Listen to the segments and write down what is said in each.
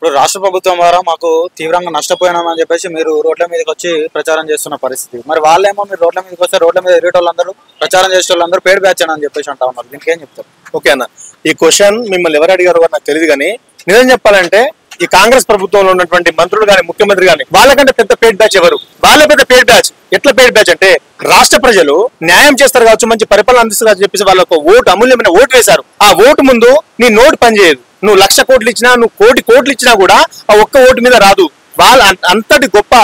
ఇప్పుడు రాష్ట్ర ప్రభుత్వం ద్వారా మాకు తీవ్రంగా నష్టపోయినామని చెప్పేసి మీరు రోడ్ల మీదకి వచ్చి ప్రచారం చేస్తున్న పరిస్థితి. మరి వాళ్ళేమో మీరు రోడ్ల మీదకి వస్తే రోడ్ల మీద ఎరిగే వాళ్ళందరూ ప్రచారం చేసే వాళ్ళందరూ పేడ్ బ్యాచ్ అని చెప్పేసి అంటా ఉన్నారు. దీనికి ఏం చెప్తారు? ఓకే అన్న, ఈ క్వశ్చన్ మిమ్మల్ని ఎవరు అడిగారు నాకు తెలియదు, కానీ నిజం చెప్పాలంటే ఈ కాంగ్రెస్ ప్రభుత్వంలో ఉన్నటువంటి మంత్రులు గాని ముఖ్యమంత్రి గాని వాళ్ళకంటే పెద్ద పేడ్ బ్యాచ్ ఎవరు? వాళ్ళే పెద్ద పేడ్ బ్యాచ్. ఎట్లా పేడ్ బ్యాచ్ అంటే రాష్ట్ర ప్రజలు న్యాయం చేస్తారు కావచ్చు, మంచి పరిపాలన అందిస్తారు చెప్పేసి వాళ్ళకు ఓటు, అమూల్యమైన ఓటు వేశారు. ఆ ఓటు ముందు నీ నోటు పనిచేయదు. నువ్వు 1,00,000 కోట్లు ఇచ్చినా, నువ్వు 1,00,00,000 కోట్లు ఇచ్చినా కూడా ఆ ఒక్క ఓటు మీద రాదు. వాళ్ళ అంతటి గొప్ప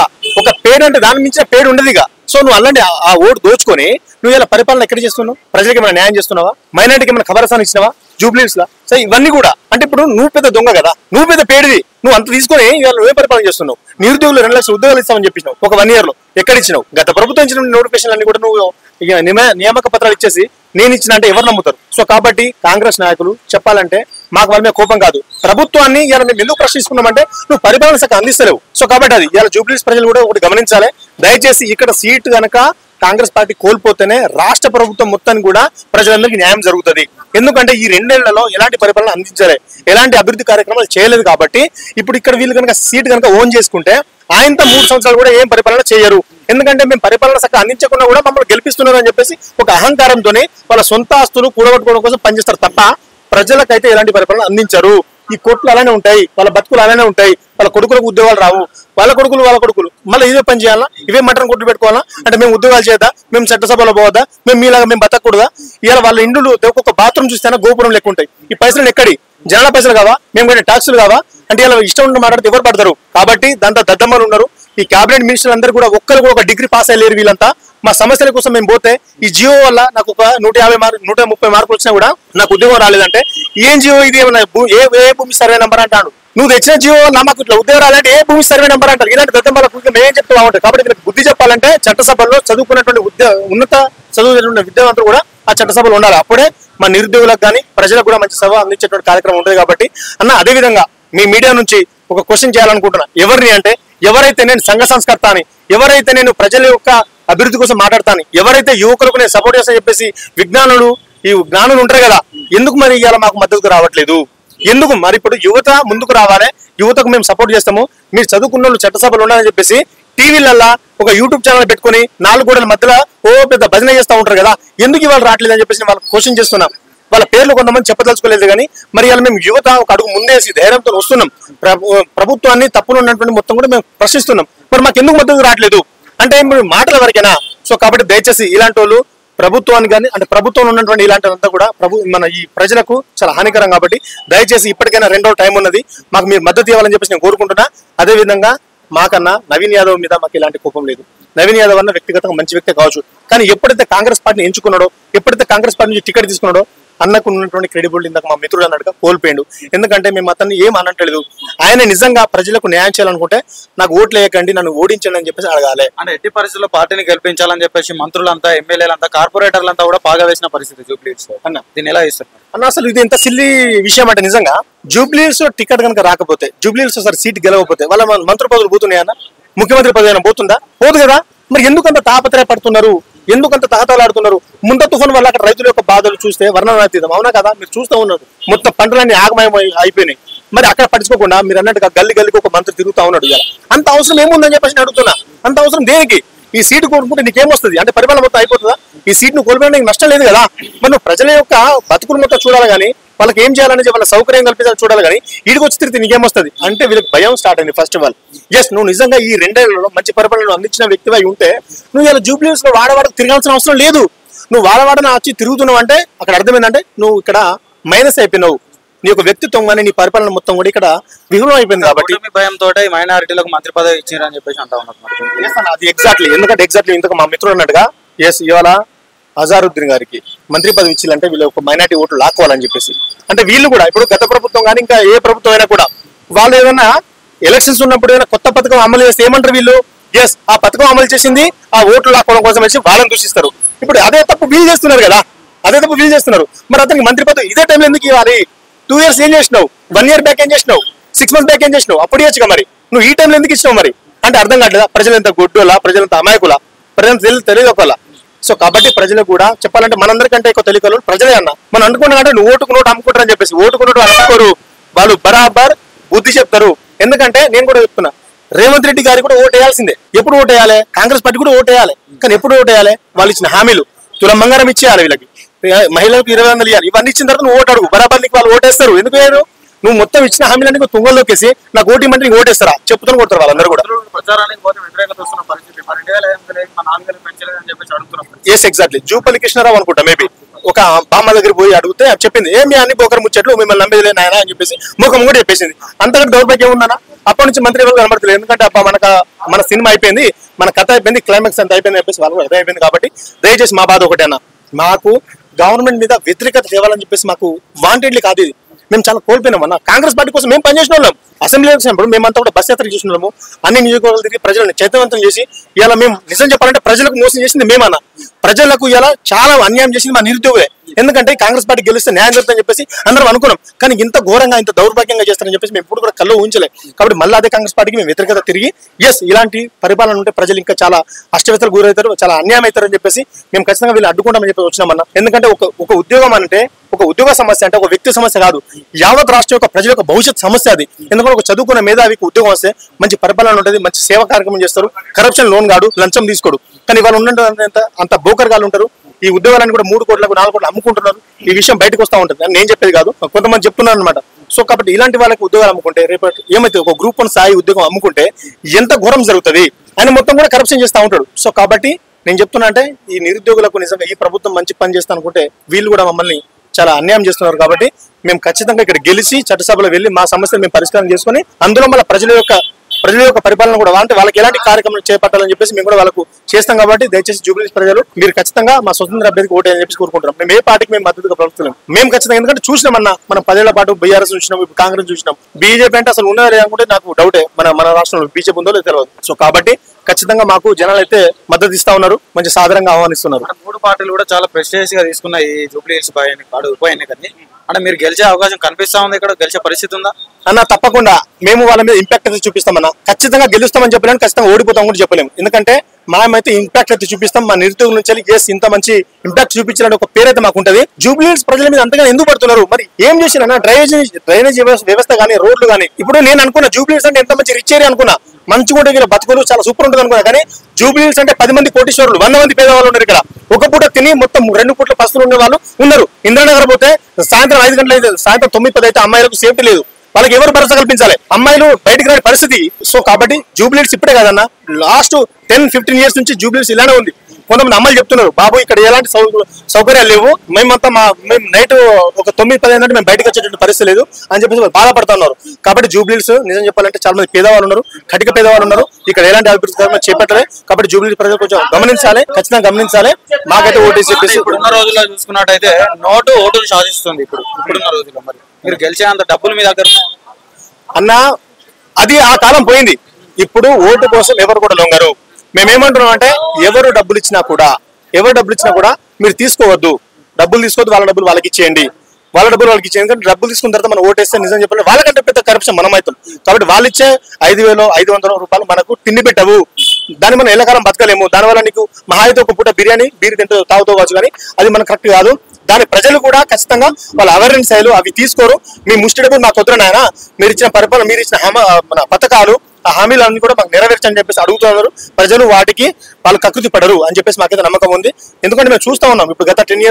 ఒక పేరు అంటే దాని మించిన పేరు ఉండదు ఇక. సో నువ్వు అలాంటి ఆ ఓటు దోచుకొని నువ్వు ఇలా పరిపాలన ఎక్కడ చేస్తున్నావు? ప్రజలకు ఏమైనా న్యాయం చేస్తున్నావా? మైనార్టీకి ఏమైనా ఖబరసాన్ని ఇచ్చినావా? జూబ్లీస్ లా? సో ఇవన్నీ కూడా అంటే ఇప్పుడు నువ్వు పెద్ద దొంగ కదా, నువ్వు పెద్ద పేడిది. నువ్వు అంత తీసుకొని ఇవాళ నువ్వే పరిపాలన చేస్తున్నావు. నిరుద్యోగులు 2 లక్షల ఉద్యోగాలు ఇస్తామని చెప్పినావు ఒక 1 year లో. ఎక్కడ ఇచ్చినావు? గత ప్రభుత్వం ఇచ్చిన నోటిఫికేషన్ అన్ని కూడా నువ్వు ఇక నియామక పత్రాలు ఇచ్చేసి నేను ఇచ్చిన అంటే ఎవరు నమ్ముతారు? సో కాబట్టి కాంగ్రెస్ నాయకులు చెప్పాలంటే మాకు వాళ్ళ మీద కోపం కాదు, ప్రభుత్వాన్ని ఇలా మేము ఎందుకు ప్రశ్నిస్తున్నామంటే నువ్వు పరిపాలన శాఖ అందిస్తలేవు. సో కాబట్టి అది ఇలా జూబ్లీస్ ప్రజలు కూడా ఒకటి గమనించాలి. దయచేసి ఇక్కడ సీటు కనుక కాంగ్రెస్ పార్టీ కోల్పోతేనే రాష్ట్ర ప్రభుత్వం మొత్తానికి కూడా ప్రజలందరికీ న్యాయం జరుగుతుంది. ఎందుకంటే ఈ 2 ఏళ్లలో ఎలాంటి పరిపాలన అందించలే, ఎలాంటి అభివృద్ధి కార్యక్రమాలు చేయలేదు. కాబట్టి ఇప్పుడు ఇక్కడ వీళ్ళు కనుక సీట్ కనుక ఓన్ చేసుకుంటే ఆయనతో 3 సంవత్సరాలు కూడా ఏం పరిపాలన చేయరు. ఎందుకంటే మేము పరిపాలన శాఖ అందించకుండా కూడా మమ్మల్ని గెలిపిస్తున్నారు అని చెప్పేసి ఒక అహంకారంతోనే వాళ్ళ సొంత ఆస్తులు కూడగట్టుకోవడం కోసం పనిచేస్తారు తప్ప ప్రజలకైతే ఎలాంటి పరిపాలన అందించరు. ఈ కోట్లు అలానే ఉంటాయి, వాళ్ళ బతుకులు అలానే ఉంటాయి, వాళ్ళ కొడుకులకు ఉద్యోగాలు రావు, వాళ్ళ కొడుకులు మళ్ళీ ఇదే పని చేయాలా, ఇవే మటన్ కొట్టు పెట్టుకోవాలా అంటే మేము ఉద్యోగాలు చేద్దా, మేము చట్టసభలో పోవద్దా, మేము మీలాగా మేము బతకూడదా? ఇవాళ వాళ్ళ ఇండ్లు ఒక్కొక్క బాత్రూమ్ చూస్తేనే గోపురం లెక్క ఉంటాయి. ఈ పైసలు ఎక్కడి? జనాల పైసలు కావా? మేము కొన్ని ట్యాక్సులు కావా? అంటే ఇలా ఇష్టం ఉండి మాట్లాడితే ఎవరు పడతారు? కాబట్టి దాంతో దద్దమ్మలు ఉన్నారు. ఈ కేబినెట్ మినిస్టర్లు అందరూ కూడా ఒక్కరు కూడా ఒక డిగ్రీ పాస్ అయ్యలేరు. వీళ్ళంతా మా సమస్యల కోసం మేము పోతే ఈ జియో వల్ల నాకు ఒక 150 మార్కులు వచ్చినా కూడా నాకు ఉద్యోగం రాలేదంటే ఏం జియో ఇది? ఏ భూమి సర్వే నెంబర్ అంటాడు? నువ్వు తెచ్చిన జియో నాకు ఇట్లా ఉద్యోగం రాలంటే ఏ భూమి సర్వే నెంబర్ అంటారు? ఇలాంటి దద్దమ్మలకు మేము చెప్తూ బాగుంటుంది. కాబట్టి వీళ్ళకి బుద్ధి చెప్పాలంటే చట్టసభల్లో చదువుకున్నటువంటి ఉన్నత చదువుతున్న విద్యావంతులు కూడా ఆ చట్టసభలు ఉండాలి. అప్పుడే మా నిరుద్యోగులకు కానీ ప్రజలకు కూడా మంచి సభ అందించేటువంటి కార్యక్రమం ఉంటుంది. కాబట్టి అన్న, అదే విధంగా మీ మీడియా నుంచి ఒక క్వశ్చన్ చేయాలనుకుంటున్నా. ఎవరిని అంటే ఎవరైతే నేను సంఘ సంస్కర్త అని, ఎవరైతే నేను ప్రజల యొక్క అభివృద్ధి కోసం మాట్లాడతాను, ఎవరైతే యువకులకు నేను సపోర్ట్ చేస్తా చెప్పేసి ఈ జ్ఞానులు ఉంటారు కదా, ఎందుకు మరి ఇవాళ మాకు మద్దతుకు రావట్లేదు? ఎందుకు మరి? ఇప్పుడు యువత ముందుకు రావాలి, యువతకు మేము సపోర్ట్ చేస్తాము, మీరు చదువుకున్న వాళ్ళు చట్టసభలు ఉండాలని చెప్పేసి టీవీలల్లా ఒక యూట్యూబ్ ఛానల్ పెట్టుకుని 4 గోడల మధ్యలో పెద్ద భజన చేస్తూ ఉంటారు కదా, ఎందుకు ఇవాళ రావట్లేదు అని చెప్పేసి వాళ్ళకి క్వశ్చన్ చేస్తున్నాం. వాళ్ళ పేర్లు కొంతమంది చెప్పదలుచుకోలేదు, కానీ మరి ఇలా మేము యువత ఒక అడుగు ముందేసి ధైర్యంతో వస్తున్నాం. ప్రభుత్వాన్ని తప్పులు ఉన్నటువంటి మొత్తం కూడా మేము ప్రశ్నిస్తున్నాం. మరి మాకు ఎందుకు మద్దతు రావట్లేదు అంటే మాటల వరకేనా? సో కాబట్టి దయచేసి ఇలాంటి వాళ్ళు ప్రభుత్వాన్ని కానీ అంటే ప్రభుత్వంలో ఉన్నటువంటి ఇలాంటిదంతా కూడా మన ఈ ప్రజలకు చాలా హానికరం. కాబట్టి దయచేసి ఇప్పటికైనా 2 రోజులు టైం ఉన్నది, మాకు మీరు మద్దతు ఇవ్వాలని చెప్పేసి నేను కోరుకుంటున్నా. అదేవిధంగా మాకన్నా నవీన్ యాదవ్ మీద మాకు ఇలాంటి కోపం లేదు. నవీన్ యాదవ్ అన్న వ్యక్తిగతంగా మంచి వ్యక్తి కావచ్చు, కానీ ఎప్పుడైతే కాంగ్రెస్ పార్టీని ఎంచుకున్నాడో, ఎప్పుడైతే కాంగ్రెస్ పార్టీ నుంచి టికెట్ తీసుకున్నాడో అన్నకు ఉన్నటువంటి క్రెడిబిలిటీ ఇందాక మా మిత్రుడు అన్నట్టుగా కోల్పోయాడు. ఎందుకంటే మేము అతన్ని ఏం అనట్లేదు. ఆయన నిజంగా ప్రజలకు న్యాయం చేయాలనుకుంటే నాకు ఓట్లు వేయకండి, నన్ను ఓడించండి అని చెప్పేసి అడగాలి. అంటే ఎట్టి పరిస్థితుల్లో పార్టీని గెలిపించాలని చెప్పేసి మంత్రులంతా, ఎమ్మెల్యేలంతా, కార్పొరేటర్లంతా కూడా బాగా వేసిన పరిస్థితి జూబ్లీస్ అన్న. దీన్ని ఎలా ఇస్తారు అన్న? అసలు ఇది ఎంత సిల్లీ విషయం అంటే నిజంగా జూబ్లీస్ టికెట్ కనుక రాకపోతే, జూబ్లీస్ ఒకసారి సీట్ గెలవకపోతే వాళ్ళ మంత్రి పదవులు పోతున్నాయన్న? ముఖ్యమంత్రి పదవి అయినా పోతుందా? పోదు కదా. మరి ఎందుకంత తాపత్రయపడుతున్నారు? ఎందుకంత తహతలాడుతున్నారు? ముంద తుఫాను వల్ల అక్కడ రైతుల యొక్క బాధలు చూస్తే వర్ణనాతీతం. అవునా కదా? మీరు చూస్తూ ఉన్నారు, మొత్తం పంటలన్నీ ఆగమయం అయిపోయినాయి. మరి అక్కడ పట్టించుకోకుండా మీరు అన్నట్టుగా గల్లికి ఒక మంత్రి తిరుగుతూ ఉన్నాడు. ఇలా అంత అవసరం ఏముందని చెప్పేసి అడుగుతున్నా. అంత అవసరం దేనికి? ఈ సీటు కోరుకుంటే నీకేమొస్తుంది? అంటే పరిపాలన మొత్తం అయిపోతుందా? ఈ సీట్ నువ్వు కోల్పోయినా నష్టం లేదు కదా. మరి నువ్వు ప్రజల యొక్క బతుకులు మొత్తం చూడాలి, కానీ వాళ్ళకి ఏం చేయాలని వాళ్ళ సౌకర్యం కల్పించాలని చూడాలి, కానీ వీడికి వచ్చి తిరిగి నీకేమొస్తుంది అంటే వీళ్ళకి భయం స్టార్ట్ అయింది. ఫస్ట్ ఆఫ్ ఆల్ జస్ట్ నువ్వు నిజంగా ఈ 2 ఏళ్లలో మంచి పరిపాలన అందించిన వ్యక్తివై ఉంటే నువ్వు ఇలా జూబ్లీస్ లో వాడవాడకు తిరగాల్సిన అవసరం లేదు. నువ్వు వాడవాడన వచ్చి తిరుగుతున్నావు అంటే అక్కడ అర్థమైందంటే నువ్వు ఇక్కడ మైనస్ అయిపోయినావు. నీ యొక్క వ్యక్తిత్వం కానీ నీ పరిపాలన మొత్తం కూడా ఇక్కడ విఫలం అయిపోయింది. కాబట్టి భయంతో మైనారిటీలకు మంత్రి పదవి ఇచ్చారని చెప్పేసి అంటా ఉన్నారు. అది ఎగ్జాక్ట్లీ, ఎందుకంటే ఎగ్జాక్ట్లీ ఇంతకు మా మిత్రుడు అన్నట్టుగా ఇవాళ అజారుద్దీన్ గారికి మంత్రి పదవి ఇచ్చిందంటే వీళ్ళు ఒక మైనార్టీ ఓట్లు లాక్కోవాలని చెప్పేసి. అంటే వీళ్ళు కూడా ఇప్పుడు గత ప్రభుత్వం కానీ ఇంకా ఏ ప్రభుత్వం అయినా కూడా వాళ్ళు ఏదైనా ఎలక్షన్స్ ఉన్నప్పుడు ఏదైనా కొత్త పథకం అమలు చేస్తే ఏమంటారు వీళ్ళు? ఆ పథకం అమలు చేసింది ఆ ఓట్లు లాక్కోవడం కోసం వచ్చి వాళ్ళని దూషిస్తారు. ఇప్పుడు అదే తప్పు వీళ్ళు చేస్తున్నారు కదా, అదే తప్పు వీళ్ళు చేస్తున్నారు. మరి అతనికి మంత్రి పదవి ఇదే టైంలో ఎందుకు ఇవ్వాలి? 2 years ఏం చేసినావు? 1 year బ్యాక్ ఏం చేసినావు? 6 months బ్యాక్ ఏం చేసినావు? అప్పుడు ఇవ్వచ్చుగా. మరి నువ్వు ఈ టైంలో ఎందుకు ఇచ్చినావు? మరి అంటే అర్థం కావట్లేదా? ప్రజలంతా గొడ్డోలా, ప్రజలంతా అమాయకులా, ప్రజలంతా తెలియదు ఒకలా. సో కాబట్టి ప్రజలకు కూడా చెప్పాలంటే మనందరికంటే ఎక్కువ తెలియకలు ప్రజలే అన్న. మనం అనుకున్నాం అంటే నువ్వు ఓటుకు నోటు అమ్ముకుంటారని చెప్పేసి ఓటుకు నోటు అనుకోరు. వాళ్ళు బరాబర్ బుద్ధి చెప్తారు. ఎందుకంటే నేను కూడా చెప్తున్నా, రేవంత్ రెడ్డి గారికి కూడా ఓటు వేయాల్సిందే. ఎప్పుడు ఓటు వేయాలి? కాంగ్రెస్ పార్టీ కూడా ఓటు వేయాలి. కానీ ఎప్పుడు ఓటు వేయాలి? వాళ్ళు ఇచ్చిన హామీలు తులం బంగారం ఇచ్చేయాలి, వీళ్ళకి మహిళలకు 20,000 ఇవ్వాలి. ఇవన్నీ ఇచ్చిన తర్వాత నువ్వు ఓటు అడుగు, బరాబర్ నీకు వాళ్ళు ఓటేస్తారు. ఎందుకు వేయరు? నువ్వు మొత్తం ఇచ్చిన హామీలన్నీ తుంగల్లోకేసి నాకు ఓటు ఇవ్వమంటే నీకు ఓటేస్తారా? చెప్పుతాను కొడతారు వాళ్ళందరూ కూడా. Yes exactly. జూపల్లి కృష్ణారావు అనుకుంటా మేబీ ఒక బామ్మ దగ్గర పోయి అడిగితే చెప్పింది, ఏమి అన్ని బోకర్ ముచ్చట్లు, మిమ్మల్ని నమ్మేదిలే నాయన అని చెప్పేసి ముఖం కూడా చెప్పేసింది. అంతకంటే దౌర్భాగ్యం ఉందన్నా? అప్పటి నుంచి మంత్రి ఎవరు కనబడతలేదు. ఎందుకంటే అబ్బా మన సినిమా అయిపోయింది, మన కథ అయిపోయింది, క్లైమాక్స్ అంత అయిపోయింది చెప్పేసి వాళ్ళు అదే అయిపోయింది. కాబట్టి దయచేసి మా బాధ ఒకటేనా, మాకు గవర్నమెంట్ మీద వ్యతిరేకత తేవాలని చెప్పేసి మాకు వాంటెడ్లీ కాదు ఇది. మేము చాలా కోల్పోయినాం అన్న. కాంగ్రెస్ పార్టీ కోసం మేము పనిచేసిన వాళ్ళం. అసెంబ్లీ వచ్చినప్పుడు మేమంతా కూడా బస్ యాత్ర చేసినాము, అన్ని నియోజకవర్గాలు తిరిగి ప్రజలను చైతన్యవంతం చేసి ఇలా మేము నిజం చెప్పాలంటే ప్రజలకు మోసం చేసింది మేమన్నా. ప్రజలకు ఇలా చాలా అన్యాయం చేసింది మా నిరుద్యోగులే. ఎందుకంటే కాంగ్రెస్ పార్టీ గెలిస్తే న్యాయం జరుగుతుందని చెప్పేసి అందరం అనుకున్నాం. కానీ ఇంత ఘోరంగా ఇంత దౌర్భాగ్యంగా చేస్తారని చెప్పేసి మేము ఇప్పుడు కూడా కల్లో ఊహించలేదు. కాబట్టి మళ్ళీ అదే కాంగ్రెస్ పార్టీకి మేము వ్యతిరేకత తిరిగి ఎస్ ఇలాంటి పరిపాలన ఉంటే ప్రజలు ఇంకా చాలా అష్టవ్యతలు గురవుతారు, చాలా అన్యాయం అవుతారని చెప్పేసి మేము ఖచ్చితంగా వీళ్ళు అడ్డుకుంటామని చెప్పి వచ్చినామన్నా. ఎందుకంటే ఒక ఉద్యోగం అంటే ఒక ఉద్యోగ సమస్య అంటే ఒక వ్యక్తి సమస్య కాదు, యావత్ రాష్ట్రం యొక్క ప్రజల యొక్క భవిష్యత్ సమస్య అది. ఎందుకంటే ఒక చదువుకున్న మేధావికి ఉద్యోగం వస్తే మంచి పరిపాలన ఉంటుంది, మంచి సేవా కార్యక్రమం చేస్తారు, కరప్షన్ లోన్ కాడు, లంచం తీసుకోడు. కానీ వాళ్ళు ఉన్న అంత బోకర్గాలు ఉంటారు. ఈ ఉద్యోగాలను కూడా 3 కోట్లకు 4 కోట్లు అమ్ముకుంటున్నారు. ఈ విషయం బయటకు వస్తూ ఉంటుంది అని నేను చెప్పేది కాదు, కొంతమంది చెప్తున్నారు అనమాట. సో కాబట్టి ఇలాంటి వాళ్ళకి ఉద్యోగాలు అమ్ముకుంటే రేపటి ఏమైతే ఒక గ్రూప్ 1 స్థాయి ఉద్యోగం అమ్ముకుంటే ఎంత ఘోరం జరుగుతుంది. ఆయన మొత్తం కూడా కరప్షన్ చేస్తూ ఉంటాడు. సో కాబట్టి నేను చెప్తున్నా అంటే ఈ నిరుద్యోగులకు నిజంగా ఈ ప్రభుత్వం మంచి పని చేస్తా అనుకుంటే వీళ్ళు కూడా మమ్మల్ని చాలా అన్యాయం చేస్తున్నారు. కాబట్టి మేము ఖచ్చితంగా ఇక్కడ గెలిచి చట్టసభలో వెళ్ళి మా సమస్యలు మేము పరిష్కారం చేసుకుని అందులో మళ్ళీ ప్రజల యొక్క పరిపాలన కూడా అంటే వాళ్ళకి ఎలాంటి కార్యక్రమాలు చేపట్టాలని చెప్పేసి మేము కూడా వాళ్ళకు చేస్తాం. కాబట్టి దయచేసి జూబ్లీహిల్స్ ప్రజలు మీరు ఖచ్చితంగా మా స్వతంత్ర అభ్యర్థికి ఓటేయని చెప్పేసి కోరుకుంటున్నాం. మేము ఏ పార్టీకి మేము మద్దతుగా ప్రవర్తిస్తున్నాం. మేము ఖచ్చితంగా ఎందుకంటే చూసినామన్నా మనం 10 ఏళ్ల పాటు బీఆర్ఎస్ చూసినాం, ఇప్పుడు కాంగ్రెస్ చూసినాం. బీజేపీ అంటే అసలు ఉన్నదా లేదనుకుంటే నాకు డౌటే. మన రాష్ట్రంలో బీజేపీ ఉందో లేదో తెలియదు. సో కాబట్టి ఖచ్చితంగా మాకు జనాలు అయితే మద్దతు ఇస్తా ఉన్నారు, మంచి సాధారణంగా ఆహ్వానిస్తున్నారు. 3 పార్టీలు కూడా చాలా ప్రెస్టీజియస్ గా తీసుకున్న ఈ జూబ్లీహిల్స్ ఉప ఎన్నికని అంటే మీరు గెలిచే అవకాశం కనిపిస్తా ఉంది, ఇక్కడ గెలిచే పరిస్థితి ఉందా అన్న? తప్పకుండా మేము వాళ్ళ మీద ఇంపాక్ట్ అయితే చూపిస్తామన్నా. ఖచ్చితంగా గెలుస్తామని చెప్పలేము, ఖచ్చితంగా ఓడిపోతాం కూడా చెప్పలేము. ఎందుకంటే మనమైతే ఇంపాక్ట్ అయితే చూపిస్తాం. మా నిరుద్యోగుల నుంచి ఇంత మంచి ఇంపాక్ట్ చూపించాలని ఒక పేరైతే మాకు ఉంటుంది. జూబ్లీహిల్స్ ప్రజల మీద అంతగా ఎందుకు పడుతున్నారు? మరి ఏం చేసినా డ్రైనేజ్ వ్యవస్థ కానీ, రోడ్లు కానీ. ఇప్పుడు నేను అనుకున్నా జూబ్లీహిల్స్ అంటే ఎంత మంచి రిచ్ ఏరియా అనుకున్నా, మంచిగా ఉంటే వీళ్ళ బతుకులు చాలా సూపర్ ఉంటుంది అనుకున్నా. కానీ జూబ్లీహిల్స్ అంటే 10 మంది కోటీశ్వరులు, 100 మంది పేదవాళ్ళు ఉన్నారు ఇక్కడ. ఒక పూట తిని మొత్తం 2 పూట్ల పస్తులు ఉండే వాళ్ళు ఉన్నారు. ఇంద్రానగర్ పోతే సాయంత్రం 5 గంటలు అయితే, సాయంత్రం 9-10 అయితే అమ్మాయిలకు సేఫ్టీ లేదు. వాళ్ళకి ఎవరు భరోసా కల్పించాలి? అమ్మాయిలు బయటకు రాని పరిస్థితి. సో కాబట్టి జూబ్లీహిల్స్ ఇప్పుడే కాదన్న, లాస్ట్ 10-15 ఇయర్స్ నుంచి జూబ్లీహిల్స్ ఇలానే ఉంది. కొంతమంది అమ్మాయిలు చెప్తున్నారు, బాబు ఇక్కడ ఎలాంటి సౌకర్యాలు లేవు, మేము నైట్ ఒక 9-10 అయినట్టు మేము బయటకు వచ్చేటువంటి పరిస్థితి లేదు అని చెప్పేసి బాధపడుతున్నారు. కాబట్టి జూబ్లీహిల్స్ నిజం చెప్పాలంటే చాలా మంది పేదవాళ్ళు ఉన్నారు, కటిక పేదవాళ్ళు ఉన్నారు. ఇక్కడ ఎలాంటి అభివృద్ధి కార్యక్రమాలు చేపట్టలే. కాబట్టి జూబ్లీహిల్స్ ప్రజలు కొంచెం గమనించాలి, ఖచ్చితంగా గమనించాలి. మాకైతే ఓటేసి చెప్పేసి ఇప్పుడున్న రోజుల్లో చూసుకున్నట్టయితే నోటు ఓటును శాసిస్తుంది. ఇప్పుడున్న రోజుల్లో మరి మీరు గెలిచే అంత డబ్బులు మీ దగ్గర అన్న, అది ఆ కాలం పోయింది. ఇప్పుడు ఓటు కోసం ఎవరు కూడా లొంగరు. మేమేమంటున్నాం అంటే ఎవరు డబ్బులు ఇచ్చినా కూడా మీరు తీసుకోవద్దు, డబ్బులు తీసుకోవద్దు, వాళ్ళ డబ్బులు వాళ్ళకి ఇచ్చేయండి, ఎందుకంటే డబ్బులు తీసుకున్న తర్వాత మనం ఓటేస్తే నిజం చెప్పాలి వాళ్ళకంటే పెద్ద కరప్షన్ మనం అవుతాం. కాబట్టి వాళ్ళు ఇచ్చే 5,500 రూపాయలు మనకు తిండి పెట్టవు, దాన్ని మనం ఎల్లకాలం బతకలేము. దానివల్ల నీకు మహా అయితే ఒక పూట బీరు తింటూ తాగుతూ కానీ అది మనకు కరెక్ట్ కాదు. దాని ప్రజలు కూడా ఖచ్చితంగా వాళ్ళ అవేర్నెస్ అవి తీసుకోరు. మీ ముష్టి డబ్బులు మాకు వద్దురు నాయన, మీరు ఇచ్చిన పరిపాలన, మీరు ఇచ్చిన మన పథకాలు, ఆ హామీలన్నీ కూడా మాకు నెరవేర్చని చెప్పేసి అడుగుతున్నారు ప్రజలు. వాటికి వాళ్ళు కకృతి పడరు అని చెప్పేసి మాకైతే నమ్మకం ఉంది. ఎందుకంటే మేము చూస్తా ఉన్నాం, ఇప్పుడు గత 10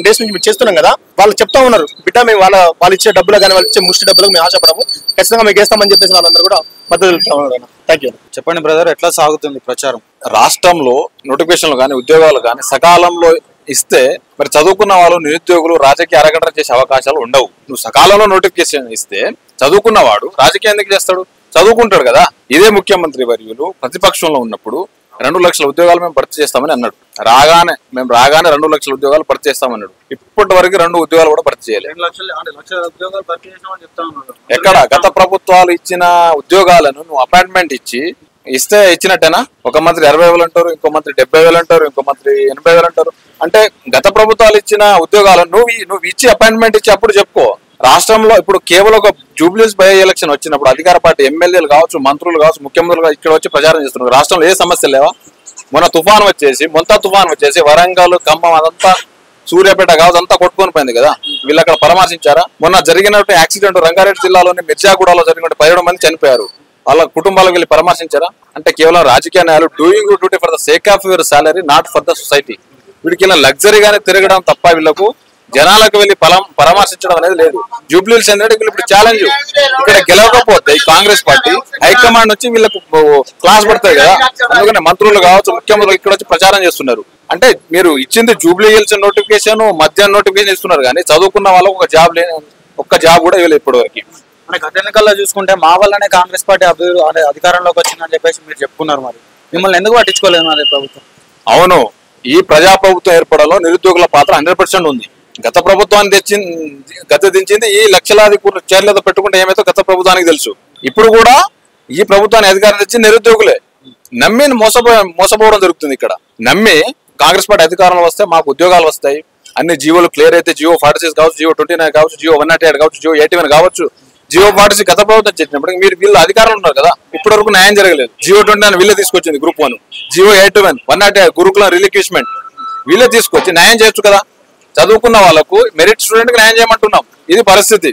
డేస్ నుంచి మేము చేస్తున్నాం కదా, వాళ్ళు చెప్తా ఉన్నారు, బిడ్డ మేము వాళ్ళు ఇచ్చే డబ్బులు కానీ వాళ్ళు ఇచ్చే ముష్టి డబ్బులకు మేము ఆశపడము, ఖచ్చితంగా మేము వేస్తామని చెప్పేసి వాళ్ళందరూ కూడా మద్దతు తెలుపుతా ఉన్నారు. Thank you. చెప్పండి బ్రదర్, ఎట్లా సాగుతుంది ప్రచారం? రాష్ట్రంలో నోటిఫికేషన్లు కానీ ఉద్యోగాలు కానీ సకాలంలో ఇస్తే మరి చదువుకున్న వాళ్ళు నిరుద్యోగులు రాజకీయ అరగంట చేసే అవకాశాలు ఉండవు. నువ్వు సకాలంలో నోటిఫికేషన్ ఇస్తే చదువుకున్నవాడు రాజకీయం ఎందుకు చేస్తాడు? చదువుకుంటాడు కదా. ఇదే ముఖ్యమంత్రి వర్యులు ప్రతిపక్షంలో ఉన్నప్పుడు 2 లక్షల ఉద్యోగాలు మేము భర్తీ చేస్తామని అన్నాడు. రాగానే 2 లక్షల ఉద్యోగాలు భర్తీ చేస్తామన్నాడు. ఇప్పటి వరకు 2 ఉద్యోగాలు కూడా భర్తీ చేయలేదు. 2 లక్షల ఉద్యోగాలు భర్తీ చేస్తామని చెప్తా ఉన్నారు. ఎక్కడ గత ప్రభుత్వాలు ఇచ్చిన ఉద్యోగాలను నువ్వు అపాయింట్మెంట్ ఇస్తే ఇచ్చినట్టేనా? ఒక మంత్రి 60,000 అంటారు, ఇంకో మంత్రి 70,000 అంటారు, ఇంకో మంత్రి 80,000 అంటారు. అంటే గత ప్రభుత్వాలు ఇచ్చిన ఉద్యోగాలను నువ్వు ఇచ్చి అపాయింట్మెంట్ ఇచ్చి అప్పుడు చెప్పుకో. రాష్ట్రంలో ఇప్పుడు కేవలం ఒక జూబ్లీహిల్స్ బై ఎలక్షన్ వచ్చినప్పుడు అధికార పార్టీ ఎమ్మెల్యేలు కావచ్చు, మంత్రులు కావచ్చు, ముఖ్యమంత్రులు ఇక్కడ వచ్చి ప్రచారం చేస్తున్నారు. రాష్ట్రంలో ఏ సమస్యలు లేవా? మొన్న తుఫాన్ వచ్చేసి వరంగల్, ఖమ్మం అదంతా సూర్యాపేట కావచ్చు అంతా కొట్టుకొని పోయింది కదా, వీళ్ళు అక్కడ పరామర్శించారా? మొన్న జరిగినట్టు యాక్సిడెంట్ రంగారెడ్డి జిల్లాలోని మిర్జాగూడలో జరిగినట్టు 17 మంది చనిపోయారు, వాళ్ళ కుటుంబాలకు వెళ్ళి పరామర్శించారా? అంటే కేవలం రాజకీయ న్యాయాలు doing duty for the sake of your salary, not for the society. వీడికి ఇలా లగ్జరీగానే తిరగడం తప్ప వీళ్ళకు జనాలకు వెళ్ళి పరామర్శించడం అనేది లేదు. జూబ్లీహిల్స్ అనేది వీళ్ళు ఇప్పుడు ఛాలెంజ్, ఇక్కడ గెలవకపోతే ఈ కాంగ్రెస్ పార్టీ హైకమాండ్ వచ్చి వీళ్ళకు క్లాస్ పడతాయి కదా, అందుకని మంత్రులు కావచ్చు ముఖ్యమంత్రులు ఇక్కడ వచ్చి ప్రచారం చేస్తున్నారు. అంటే మీరు ఇచ్చింది జూబ్లీహిల్స్ నోటిఫికేషన్, మధ్యాహ్నం నోటిఫికేషన్ ఇస్తున్నారు కానీ చదువుకున్న వాళ్ళకు ఒక్క జాబ్ కూడా ఇవ్వలేదు ఇప్పటి వరకు. అంటే గత ఎన్నికల్లో చూసుకుంటే మా వల్లనే కాంగ్రెస్ పార్టీ అధికారంలోకి వచ్చిందని చెప్పేసి మీరు చెప్పుకున్నారు, మరి మిమ్మల్ని ఎందుకు పట్టించుకోలేదు మరి ప్రభుత్వం? అవును, ఈ ప్రజాప్రభుత్వం ఏర్పడంలో నిరుద్యోగుల పాత్ర 100% ఉంది. గత ప్రభుత్వాన్ని దించింది ఈ లక్షలాది చర్యలతో పెట్టుకుంటే ఏమైతే గత ప్రభుత్వానికి తెలుసు. ఇప్పుడు కూడా ఈ ప్రభుత్వాన్ని అధికారం తెచ్చి నిరుద్యోగులే నమ్మి మోసపోవడం జరుగుతుంది. ఇక్కడ నమ్మి కాంగ్రెస్ పార్టీ అధికారంలో వస్తే మాకు ఉద్యోగాలు వస్తాయి, అన్ని జీవోలు క్లియర్ అయితే జియో 46 కావచ్చు, జియో 29 కావచ్చు, జియో 108 కావచ్చు, జియో 81 కావచ్చు. జియో 46 గత ప్రభుత్వం చేసినప్పుడు వీళ్ళు అధికారంలో ఉన్నారు కదా, ఇప్పటి వరకు న్యాయం జరగలేదు. జియో 29 వీళ్ళే తీసుకొచ్చింది గ్రూప్ 1, జియో 81, 108 గురుకులం రిలిక్విష్మెంట్ వీళ్ళే తీసుకొచ్చి న్యాయం చేయొచ్చు కదా. చదువుకున్న వాళ్ళకు మెరిట్ స్టూడెంట్ కి న్యాయం చేయమంటున్నాం, ఇది పరిస్థితి.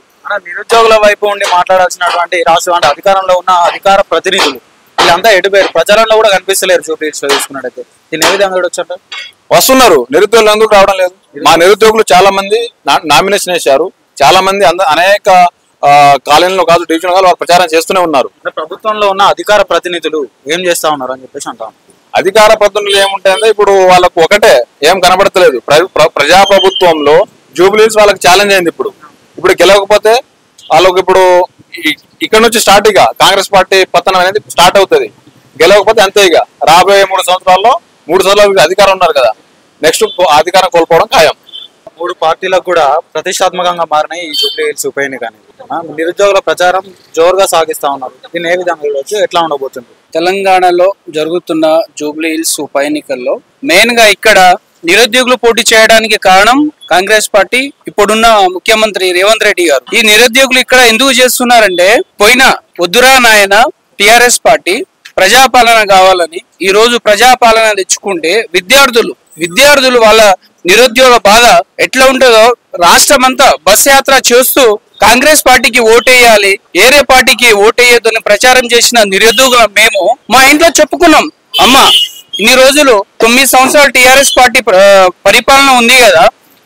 నిరుద్యోగుల వైపు ఉండి మాట్లాడాల్సినటువంటి రాష్ట్రం అంటే అధికారంలో ఉన్న అధికార ప్రతినిధులు వీళ్ళంతా ఎటుపోయారు, ప్రచారంలో కూడా కనిపిస్తలేరు. జూబ్లీహిల్స్ చూసుకున్నట్టయితే దీన్ని ఏ విధంగా చూడొచ్చు? వస్తున్నారు నిరుద్యోగులు, ఎందుకు రావడం లేదు? మా నిరుద్యోగులు చాలా మంది నామినేషన్ వేశారు, చాలా మంది అనేక కాలనీలో కాదు డివిజన్ కాదు వాళ్ళు ప్రచారం చేస్తూనే ఉన్నారు. ప్రభుత్వంలో ఉన్న అధికార ప్రతినిధులు ఏం చేస్తా ఉన్నారు అని చెప్పేసి అంటాం. అధికార ప్రతినిధులు ఏముంటాయంటే ఇప్పుడు వాళ్ళకు ఒకటే ఏం కనబడతలేదు. ప్రజాప్రభుత్వంలో జూబ్లీహిల్స్ వాళ్ళకి ఛాలెంజ్ అయింది. ఇప్పుడు గెలవకపోతే వాళ్ళకి ఇప్పుడు ఇక్కడ నుంచి స్టార్ట్ ఇక కాంగ్రెస్ పార్టీ పతనం అనేది స్టార్ట్ అవుతుంది. గెలవకపోతే అంతే, ఇక రాబోయే 3 సంవత్సరాల్లో 3 సంవత్సరాలు అధికారం ఉన్నారు కదా, నెక్స్ట్ అధికారం కోల్పోవడం ఖాయం. 3 పార్టీలకు కూడా ప్రతిష్టాత్మకంగా మారినాయి ఈ జూబ్లీహిల్స్ ఉప ఎన్నిక అనేది. నిరుద్యోగుల ప్రచారం జోరుగా సాగిస్తా ఉన్నారు, దీన్ని ఏ విధంగా చూడవచ్చు, ఎట్లా ఉండబోతుంది? తెలంగాణలో జరుగుతున్న జూబ్లీహిల్స్ ఉప ఎన్నికల్లో మెయిన్ గా ఇక్కడ నిరుద్యోగులు పోటీ చేయడానికి కారణం కాంగ్రెస్ పార్టీ, ఇప్పుడున్న ముఖ్యమంత్రి రేవంత్ రెడ్డి గారు. ఈ నిరుద్యోగులు ఇక్కడ ఎందుకు చేస్తున్నారంటే పోయిన వద్దురా నాయన టిఆర్ఎస్ పార్టీ ప్రజాపాలన కావాలని ఈ రోజు ప్రజాపాలన తెచ్చుకుంటే విద్యార్థులు వాళ్ళ నిరుద్యోగ బాధ ఎట్లా ఉంటుందో రాష్ట్రం అంతా బస్ యాత్ర చేస్తూ కాంగ్రెస్ పార్టీకి ఓటేయాలి, ఏరే పార్టీకి ఓటేయొద్దని ప్రచారం చేసిన నిరుద్యోగులం మేము మా ఇంట్లో చెప్పుకున్నాం. అమ్మ ఇన్ని రోజులు 9 సంవత్సరాలు టిఆర్ఎస్ పార్టీ పరిపాలన ఉంది కదా,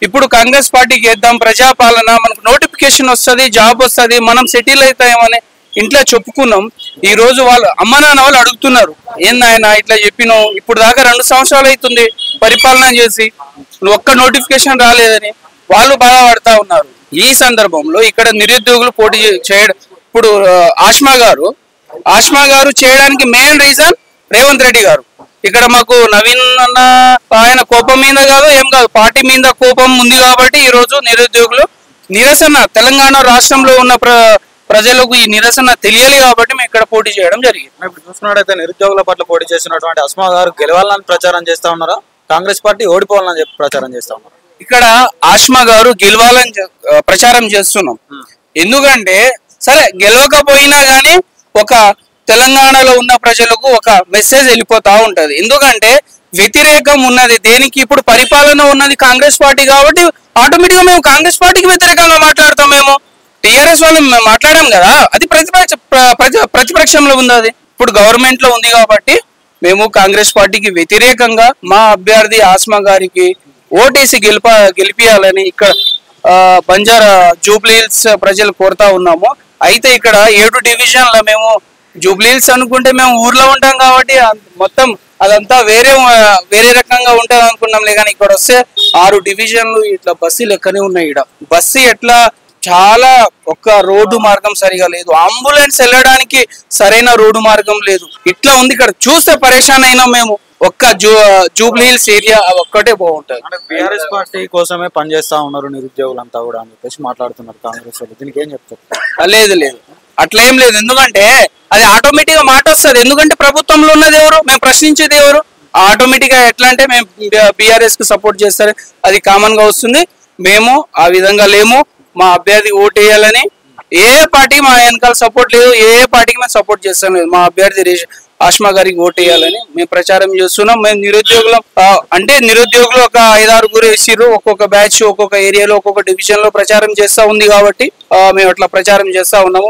ఇప్పుడు కాంగ్రెస్ పార్టీకి వేద్దాం, ప్రజాపాలన మనకు నోటిఫికేషన్ వస్తుంది, జాబ్ వస్తుంది, మనం సెటిల్ అవుతామని ఇంట్లో చెప్పుకున్నాం. ఈ రోజు వాళ్ళు అమ్మ నాన్న వాళ్ళు అడుగుతున్నారు, ఏందాయన ఇట్లా చెప్పినావు, ఇప్పుడు దాకా 2 సంవత్సరాలు అవుతుంది పరిపాలన చేసి, నువ్వు ఒక్క నోటిఫికేషన్ రాలేదని వాళ్ళు బాధపడతా ఉన్నారు. ఈ సందర్భంలో ఇక్కడ నిరుద్యోగులు పోటీ చేయడం, ఇప్పుడు ఆష్మా గారు చేయడానికి మెయిన్ రీజన్ రేవంత్ రెడ్డి గారు. ఇక్కడ మాకు నవీన్ అన్న ఆయన కోపం మీద కాదు ఏం కాదు, పార్టీ మీద కోపం ఉంది కాబట్టి ఈ రోజు నిరుద్యోగులు నిరసన, తెలంగాణ రాష్ట్రంలో ఉన్న ప్రజలకు ఈ నిరసన తెలియాలి కాబట్టి మేము ఇక్కడ పోటీ చేయడం జరిగింది. ఇప్పుడు చూసుకున్నట్టయితే నిరుద్యోగుల పట్ల పోటీ చేసినటువంటి అస్మా గారు గెలవాలని ప్రచారం చేస్తా ఉన్నారా, కాంగ్రెస్ పార్టీ ఓడిపోవాలని చెప్పి ప్రచారం చేస్తా ఉన్నారు? ఇక్కడ ఆష్మా గారు గెలవాలని ప్రచారం చేస్తున్నాం. ఎందుకంటే సరే గెలవకపోయినా గానీ ఒక తెలంగాణలో ఉన్న ప్రజలకు ఒక మెసేజ్ వెళ్ళిపోతా ఉంటది. ఎందుకంటే వ్యతిరేకం ఉన్నది దేనికి, ఇప్పుడు పరిపాలన ఉన్నది కాంగ్రెస్ పార్టీ కాబట్టి ఆటోమేటిక్ గా మేము కాంగ్రెస్ పార్టీకి వ్యతిరేకంగా మాట్లాడతాం. మేము టిఆర్ఎస్ వాళ్ళు మాట్లాడాం కదా, అది ప్రతిపక్షంలో ఉంది, అది ఇప్పుడు గవర్నమెంట్ లో ఉంది కాబట్టి మేము కాంగ్రెస్ పార్టీకి వ్యతిరేకంగా మా అభ్యర్థి ఆస్మా గారికి ఓటేసి గెలిపియాలని ఇక్కడ బంజారా జూబ్లీహిల్స్ ప్రజలు కోరుతా ఉన్నాము. అయితే ఇక్కడ 7 డివిజన్ల మేము జూబ్లీహిల్స్ అనుకుంటే మేము ఊర్లో ఉంటాం కాబట్టి మొత్తం అదంతా వేరే రకంగా ఉంటుంది అనుకున్నాంలే, కానీ ఇక్కడ వస్తే 6 డివిజన్లు ఇట్లా బస్సులు ఎక్కనే ఉన్నాయి. ఇక్కడ బస్సు ఎట్లా చాలా ఒక్క రోడ్డు మార్గం సరిగా లేదు, అంబులెన్స్ వెళ్ళడానికి సరైన రోడ్డు మార్గం లేదు, ఇట్లా ఉంది. ఇక్కడ చూస్తే పరేషాన్ అయినాం మేము. ఒక్క జూబ్లీహిల్స్ ఏరియా ఒక్కటే బాగుంటది. బీఆర్ఎస్ పార్టీ కోసమే పనిచేస్తా ఉన్నారు నిరుద్యోగులంతా కూడా అని చెప్పేసి మాట్లాడుతున్నారు కాంగ్రెస్ వాళ్ళు, దీనికి ఏం చెప్తారు? లేదు అట్లా ఏం లేదు, ఎందుకంటే అది ఆటోమేటిక్ గా మాట వస్తుంది. ఎందుకంటే ప్రభుత్వంలో ఉన్నది ఎవరు, మేము ప్రశ్నించేది ఎవరు, ఆటోమేటిక్ గా ఎట్లా అంటే మేము బీఆర్ఎస్ కు సపోర్ట్ చేస్తారు, అది కామన్ గా వస్తుంది. మేము ఆ విధంగా లేము, మా అభ్యర్థి ఓటేయాలని ఏ పార్టీ మా వెనకాల సపోర్ట్ లేదు, ఏ పార్టీకి మేము సపోర్ట్ చేస్తాం లేదు. మా అభ్యర్థి ఆష్మా గారికి ఓటు వేయాలని మేము ప్రచారం చేస్తున్నాం. మేము నిరుద్యోగులం అంటే నిరుద్యోగులు ఒక 5-6 వేసిర్రు. ఒక్కొక్క బ్యాచ్ ఒక్కొక్క ఏరియాలో ఒక్కొక్క డివిజన్ లో ప్రచారం చేస్తా ఉంది కాబట్టి మేము అట్లా ప్రచారం చేస్తా ఉన్నాము.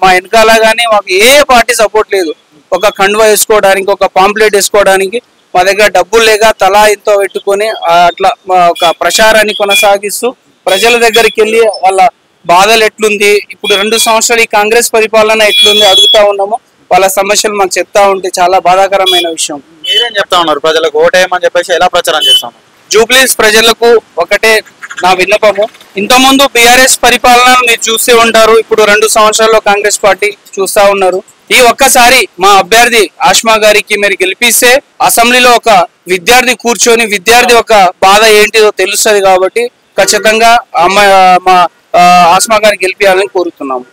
మా వెనకాల కానీ మాకు ఏ పార్టీ సపోర్ట్ లేదు. ఒక కండువా వేసుకోవడానికి, ఒక పాంప్లెట్ వేసుకోవడానికి మా దగ్గర డబ్బులు లేక తలా ఇంతో పెట్టుకొని అట్లా ఒక ప్రచారాన్ని కొనసాగిస్తూ ప్రజల దగ్గరికి వెళ్ళి వాళ్ళ బాధలు ఎట్లుంది, ఇప్పుడు 2 సంవత్సరాలు ఈ కాంగ్రెస్ పరిపాలన ఎట్లుంది అడుగుతా ఉన్నాము. వాళ్ళ సమస్యలు మాకు చెప్తా ఉంటే చాలా బాధాకరమైన విషయం. మీరేం చెప్తా ఉన్నారు ప్రజలకు ఓటేయమని చెప్పేసి ఎలా ప్రచారం చేస్తాం? జూబ్లీస్ ప్రజలకు ఒకటే నా విన్నపము, ఇంతకుముందు బీఆర్ఎస్ పరిపాలన మీరు చూస్తూ ఉంటారు, ఇప్పుడు 2 సంవత్సరాల్లో కాంగ్రెస్ పార్టీ చూస్తా ఉన్నారు. ఈ ఒక్కసారి మా అభ్యర్థి ఆష్మా గారికి మీరు గెలిపిస్తే అసెంబ్లీలో ఒక విద్యార్థి కూర్చొని విద్యార్థి ఒక బాధ ఏంటిదో తెలుస్తుంది కాబట్టి ఖచ్చితంగా మా ఆష్మా గారిని గెలిపించాలని కోరుతున్నాము.